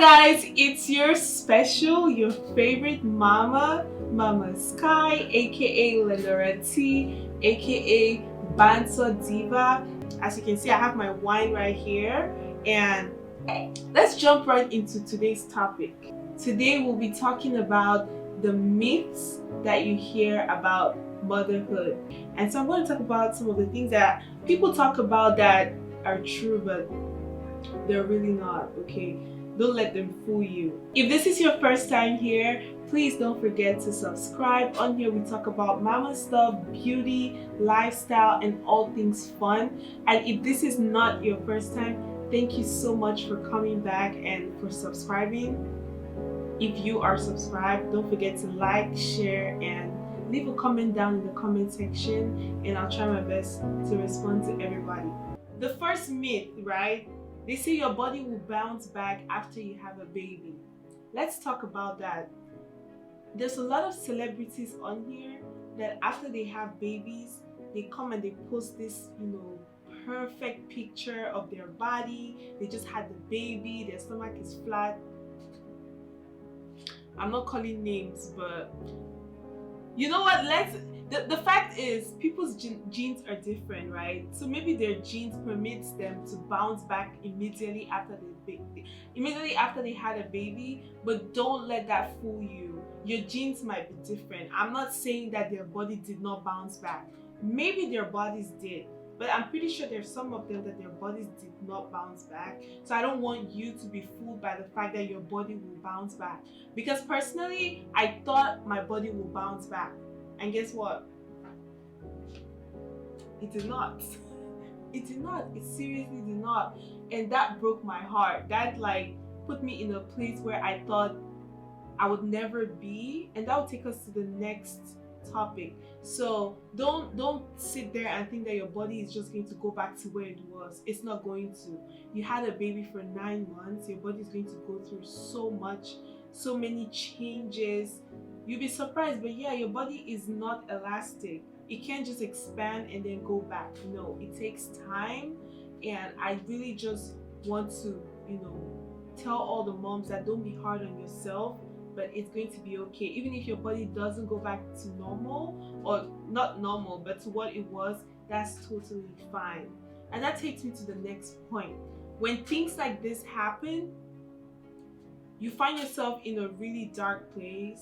guys, it's your special, your favorite mama, MamaSkye, aka Lenora T, aka Banter Diva. As you can see, I have my wine right here, and let's jump right into today's topic. Today we'll be talking about the myths that you hear about motherhood. And so I'm going to talk about some of the things that people talk about that are true, but they're really not, okay? Don't let them fool you. If this is your first time here, please don't forget to subscribe. On here we talk about mama stuff, beauty, lifestyle, and all things fun. And if this is not your first time, thank you so much for coming back and for subscribing. If you are subscribed, don't forget to like, share, and leave a comment down in the comment section, and I'll try my best to respond to everybody. The first myth, right? They say your body will bounce back after you have a baby. Let's talk about that. There's a lot of celebrities on here that after they have babies, they come and they post this, perfect picture of their body. They just had the baby, their stomach is flat. I'm not calling names, but you know what? The fact is, people's genes are different, right? So maybe their genes permits them to bounce back immediately after they had a baby, but don't let that fool you. Your genes might be different. I'm not saying that their body did not bounce back. Maybe their bodies did, but I'm pretty sure there's some of them that their bodies did not bounce back. So I don't want you to be fooled by the fact that your body will bounce back. Because personally, I thought my body will bounce back. And guess what? It did not. It did not. It seriously did not. And that broke my heart. That put me in a place where I thought I would never be. And that will take us to the next topic. So don't sit there and think that your body is just going to go back to where it was. It's not going to. You had a baby for 9 months. Your body is going to go through so much, so many changes. You'll be surprised, but yeah, your body is not elastic. It can't just expand and then go back. No, it takes time. And I really just want to, tell all the moms that don't be hard on yourself, but it's going to be okay. Even if your body doesn't go back to normal, or not normal, but to what it was, that's totally fine. And that takes me to the next point. When things like this happen, you find yourself in a really dark place.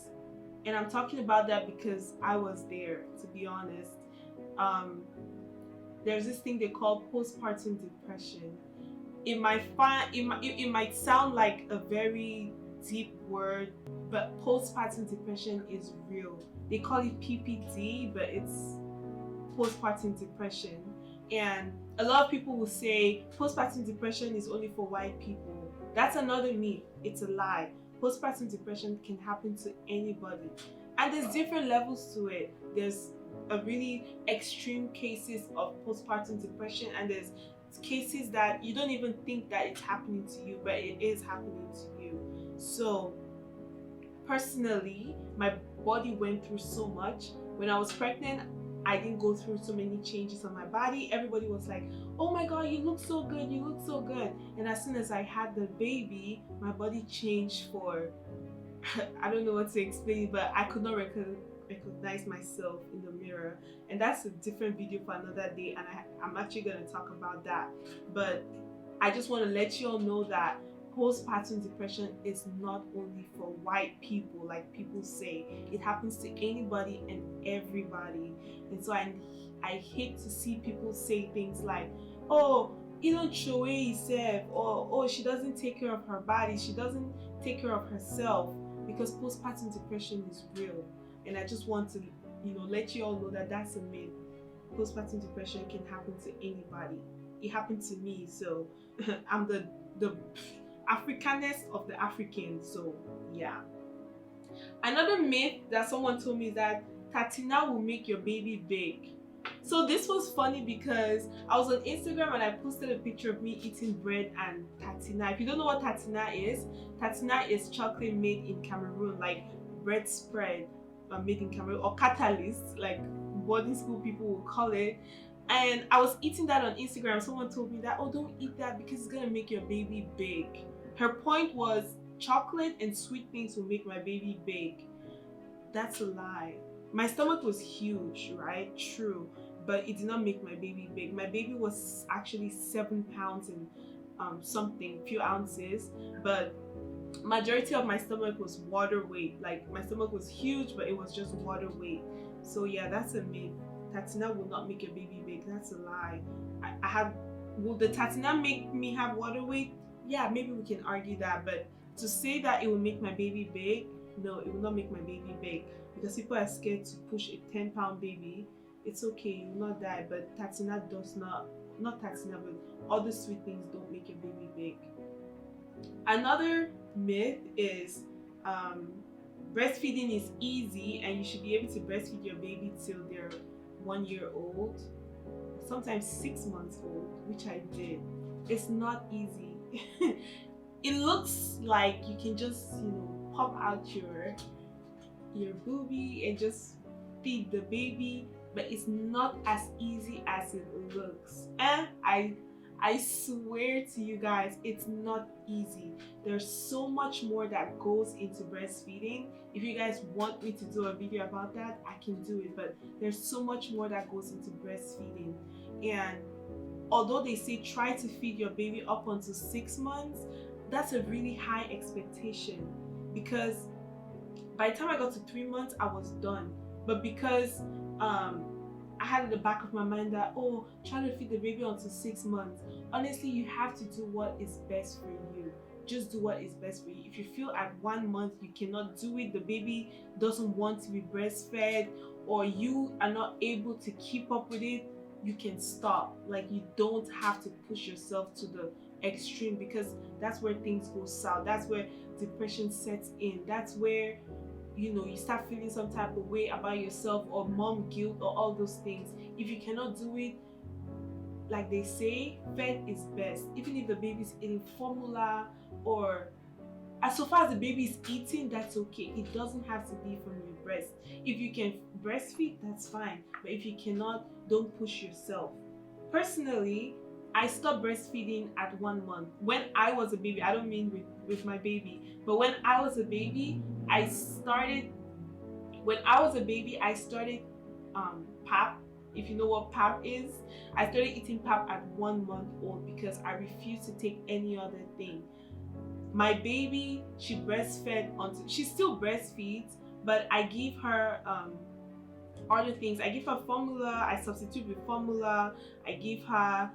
And I'm talking about that because I was there, to be honest. There's this thing they call postpartum depression. It might sound like a very deep word, but postpartum depression is real. They call it PPD, but it's postpartum depression. And a lot of people will say postpartum depression is only for white people. That's another myth. It's a lie. Postpartum depression can happen to anybody, and there's different levels to it. There's a really extreme cases of postpartum depression, and there's cases that you don't even think that it's happening to you, but it is happening to you. So personally, my body went through so much. When I was pregnant, I didn't go through so many changes on my body. Everybody was like, oh my god, you look so good, you look so good. And as soon as I had the baby, my body changed for I don't know what to explain, but I could not recognize myself in the mirror. And that's a different video for another day, and I'm actually going to talk about that. But I just want to let you all know that postpartum depression is not only for white people like people say. It happens to anybody and everybody. And so I hate to see people say things like, oh, you don't show herself, or oh, she doesn't take care of her body, she doesn't take care of herself, because postpartum depression is real. And I just want to let you all know that that's a myth. Postpartum depression can happen to anybody. It happened to me, so I'm the Africanest of the Africans, so yeah. Another myth that someone told me is that Tatina will make your baby big. So this was funny because I was on Instagram and I posted a picture of me eating bread and Tatina. If you don't know what Tatina is chocolate made in Cameroon, like bread spread made in Cameroon, or catalyst, like boarding school people will call it. And I was eating that on Instagram. Someone told me that, oh, don't eat that because it's gonna make your baby big. Her point was, chocolate and sweet things will make my baby big. That's a lie. My stomach was huge, right? True, but it did not make my baby big. My baby was actually 7 pounds and something, few ounces, but majority of my stomach was water weight. Like my stomach was huge, but it was just water weight. So yeah, that's a myth. Tatina will not make a baby big. That's a lie. I have. Will the tatina make me have water weight? Yeah, maybe we can argue that, but to say that it will make my baby big, no, it will not make my baby big, because people are scared to push a 10-pound baby. It's okay, you will not die, but tatina does not tatina, but other sweet things don't make a baby big. Another myth is breastfeeding is easy and you should be able to breastfeed your baby till they're 1 year old, sometimes 6 months old, which I did. It's not easy. It looks like you can just, pop out your boobie and just feed the baby, but it's not as easy as it looks. And I swear to you guys, it's not easy. There's so much more that goes into breastfeeding. If you guys want me to do a video about that, I can do it, but there's so much more that goes into breastfeeding. And although they say try to feed your baby up until 6 months, that's a really high expectation, because by the time I got to 3 months, I was done. But because I had in the back of my mind that, oh, try to feed the baby until 6 months. Honestly, you have to do what is best for you. Just do what is best for you. If you feel at 1 month you cannot do it, the baby doesn't want to be breastfed, or you are not able to keep up with it, you can stop. Like, you don't have to push yourself to the extreme, because that's where things go south. That's where depression sets in. That's where you start feeling some type of way about yourself, or mom guilt, or all those things. If you cannot do it, like they say, fed is best. Even if the baby's eating formula, or as so far as the baby is eating, that's okay. It doesn't have to be from your breast. If you can breastfeed, that's fine, but if you cannot, don't push yourself. Personally, I stopped breastfeeding at 1 month. When I was a baby, I don't mean with my baby, but when I was a baby, I started pap. If you know what pap is, I started eating pap at 1 month old, because I refused to take any other thing. My baby, she breastfed until she still breastfeeds, but I give her other things. I give her formula, I substitute with formula, I give her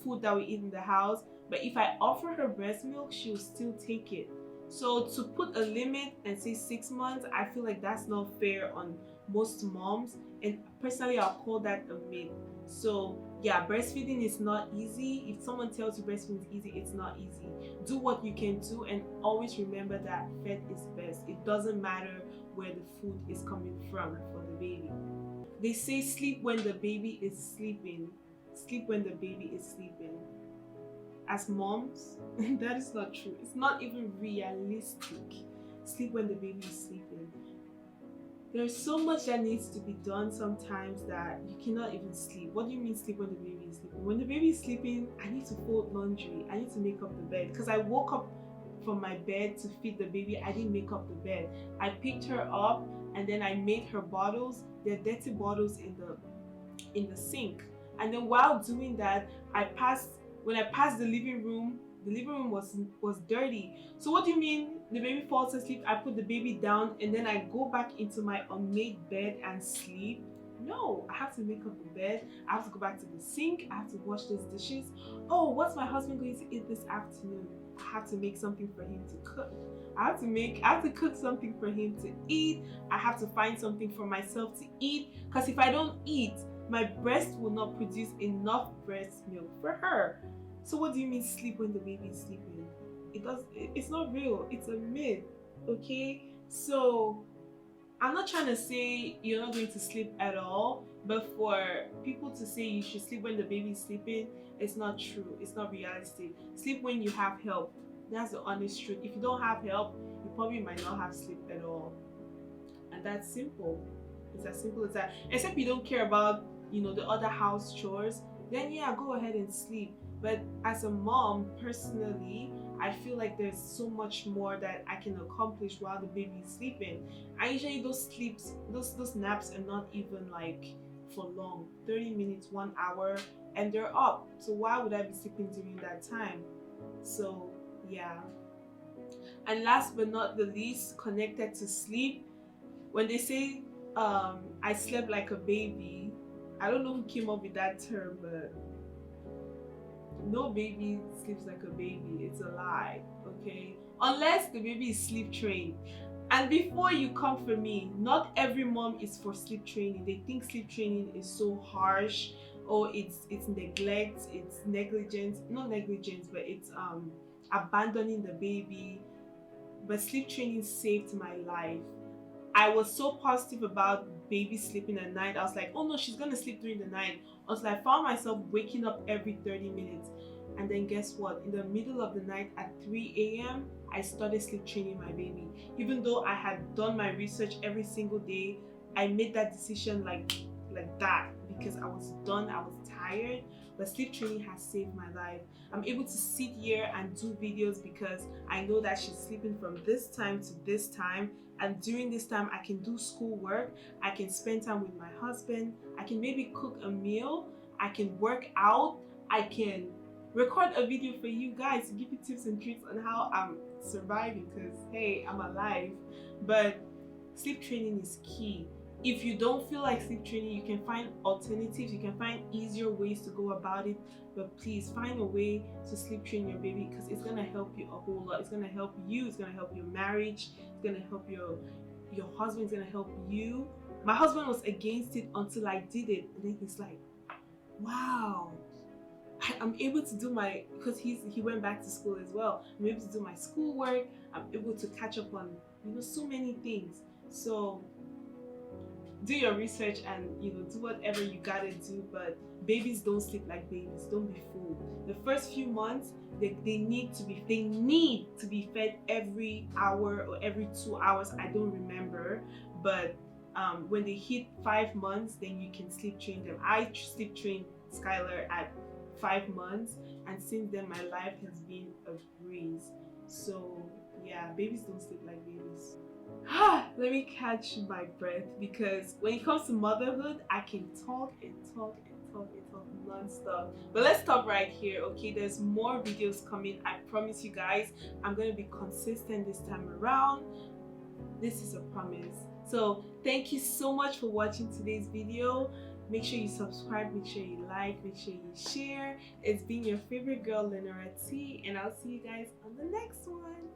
food that we eat in the house. But if I offer her breast milk, she'll still take it. So to put a limit and say 6 months, I feel like that's not fair on most moms, and personally I'll call that a myth. So yeah, breastfeeding is not easy. If someone tells you breastfeeding is easy, it's not easy. Do what you can do, and always remember that fed is best. It doesn't matter where the food is coming from for the baby. They say sleep when the baby is sleeping. Sleep when the baby is sleeping. As moms, that is not true. It's not even realistic. Sleep when the baby is sleeping. There's so much that needs to be done sometimes that you cannot even sleep. What do you mean sleep when the baby is sleeping? When the baby is sleeping, I need to fold laundry. I need to make up the bed, because I woke up from my bed to feed the baby. I didn't make up the bed. I picked her up and then I made her bottles. They're dirty bottles in the sink. And then while doing that, when I passed the living room was dirty. So what do you mean the baby falls asleep, I put the baby down, and then I go back into my unmade bed and sleep? No, I have to make up the bed. I have to go back to the sink. I have to wash those dishes. Oh, what's my husband going to eat this afternoon? I have to make something for him to cook. I have to cook something for him to eat. I have to find something for myself to eat, because if I don't eat, my breast will not produce enough breast milk for her. So what do you mean sleep when the baby is sleeping? It's not real. It's a myth. Okay? So I'm not trying to say you're not going to sleep at all, but for people to say you should sleep when the baby is sleeping, it's not true. It's not realistic. Sleep when you have help. That's the honest truth. If you don't have help, you probably might not have sleep at all. And that's simple. It's as simple as that. Except you don't care about, the other house chores, then yeah, go ahead and sleep. But as a mom, personally, I feel like there's so much more that I can accomplish while the baby is sleeping. And usually those naps are not even like for long, 30 minutes, 1 hour, and they're up. So why would I be sleeping during that time? So yeah. And last but not the least, connected to sleep, when they say I slept like a baby, I don't know who came up with that term, but no baby sleeps like a baby. It's a lie, okay? Unless the baby is sleep trained. And before you come for me, not every mom is for sleep training. They think sleep training is so harsh, or it's neglect, it's negligence, not negligence, but it's abandoning the baby. But sleep training saved my life. I was so positive about baby sleeping at night. I was like, oh no, she's gonna sleep during the night. Until I found myself waking up every 30 minutes. And then guess what? In the middle of the night at 3 a.m., I started sleep training my baby. Even though I had done my research every single day, I made that decision like that because I was done, I was tired. But sleep training has saved my life. I'm able to sit here and do videos because I know that she's sleeping from this time to this time, and during this time I can do schoolwork, I can spend time with my husband, I can maybe cook a meal, I can work out, I can record a video for you guys to give you tips and tricks on how I'm surviving, because hey, I'm alive. But sleep training is key. If you don't feel like sleep training, you can find alternatives, you can find easier ways to go about it, but please find a way to sleep train your baby, because it's gonna help you a whole lot. It's gonna help you, it's gonna help your marriage, it's gonna help your husband, it's gonna help you. My husband was against it until I did it, and then he's like, wow, I'm able to do my, because he went back to school as well, I'm able to do my schoolwork, I'm able to catch up on so many things. So do your research and do whatever you gotta do, but babies don't sleep like babies. Don't be fooled. The first few months, they need to be fed every hour or every 2 hours. I don't remember, but when they hit 5 months, then you can sleep train them. I sleep trained Skylar at 5 months, and since then my life has been a breeze. So yeah, babies don't sleep like babies. Let me catch my breath, because when it comes to motherhood, I can talk and talk and talk and talk non-stop. But let's stop right here, okay? There's more videos coming. I promise you guys, I'm going to be consistent this time around. This is a promise. So thank you so much for watching today's video. Make sure you subscribe, make sure you like, make sure you share. It's been your favorite girl, Lenora T, and I'll see you guys on the next one.